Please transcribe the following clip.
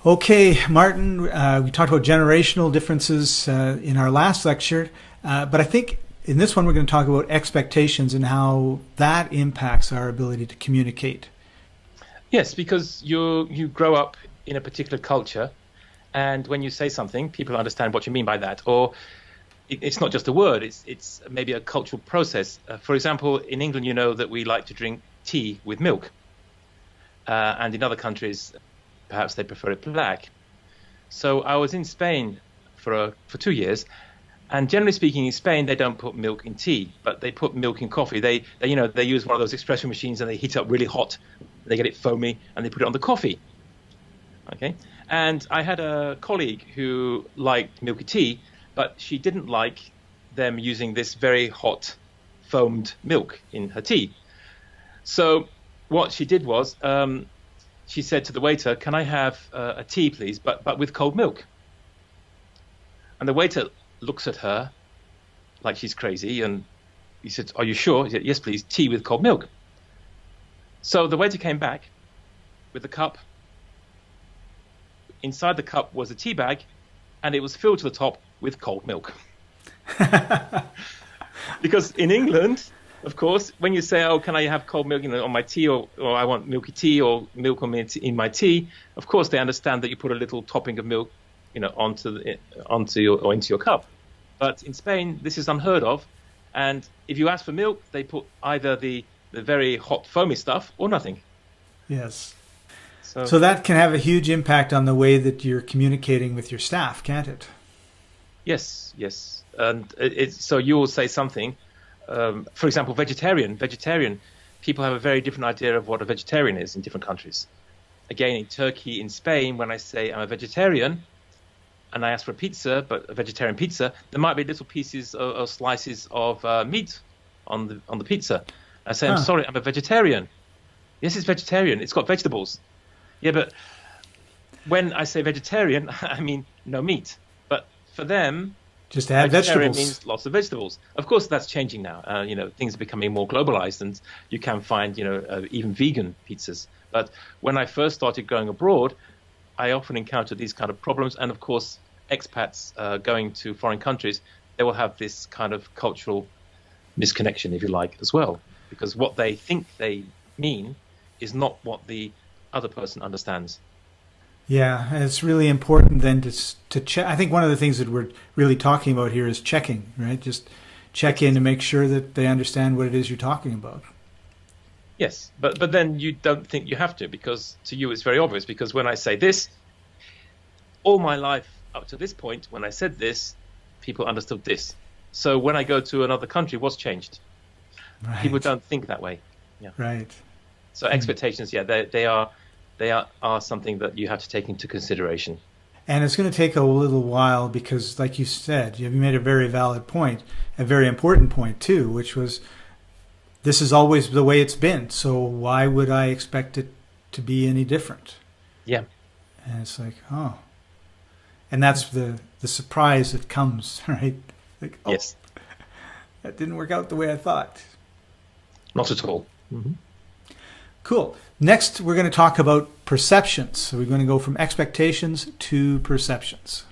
Okay, Martin, we talked about generational differences in our last lecture, but I think in this one we're going to talk about expectations and how that impacts our ability to communicate. Yes, because you grow up in a particular culture, and when you say something, people understand what you mean by that. Or it's not just a word; it's maybe a cultural process. For example, in England, you know that we like to drink tea with milk, and in other countries, perhaps they prefer it black. So I was in Spain for 2 years, and generally speaking, in Spain they don't put milk in tea, but they put milk in coffee. They use one of those espresso machines and they heat it up really hot. They get it foamy and they put it on the coffee. Okay, and I had a colleague who liked milky tea, but she didn't like them using this very hot foamed milk in her tea. So what she did was, she said to the waiter, "Can I have a tea, please, but with cold milk?" And the waiter looks at her like she's crazy, and he said, "Are you sure?" He said, "Yes, please, tea with cold milk." So the waiter came back with a cup. Inside the cup was a tea bag, and it was filled to the top with cold milk. Because in England, of course, when you say, "Oh, can I have cold milk on my tea," or "I want milky tea," or "milk in my tea," of course they understand that you put a little topping of milk, into your cup. But in Spain, this is unheard of, and if you ask for milk, they put either the very hot foamy stuff or nothing. Yes. So that can have a huge impact on the way that you're communicating with your staff, can't it? Yes. And so you will say something. For example, vegetarian. People have a very different idea of what a vegetarian is in different countries. Again, in Turkey, in Spain, when I say I'm a vegetarian and I ask for a pizza, but a vegetarian pizza, there might be little pieces or slices of meat on the pizza. I say, "I'm sorry, I'm a vegetarian." "Yes, it's vegetarian. It's got vegetables." "Yeah, but when I say vegetarian, I mean no meat." But for them, just to have vegetables means lots of vegetables. Of course, that's changing now. Things are becoming more globalized, and you can find, even vegan pizzas. But when I first started going abroad, I often encountered these kind of problems. And of course, expats going to foreign countries, they will have this kind of cultural misconnection, if you like, as well, because what they think they mean is not what the other person understands. Yeah, and it's really important then to check. I think one of the things that we're really talking about here is checking, right? Just check in to make sure that they understand what it is you're talking about. Yes, but then you don't think you have to, because to you it's very obvious, because when I say this, all my life up to this point, when I said this, people understood this. So when I go to another country, what's changed? Right. People don't think that way. Yeah. Right. So expectations, they are something that you have to take into consideration. And it's going to take a little while because, like you said, you made a very valid point, a very important point too, which was this is always the way it's been. So why would I expect it to be any different? Yeah. And it's like, oh. And that's the surprise that comes, right? Like, oh, yes. That didn't work out the way I thought. Not at all. Mm-hmm. Cool. Next, we're going to talk about perceptions. So we're going to go from expectations to perceptions.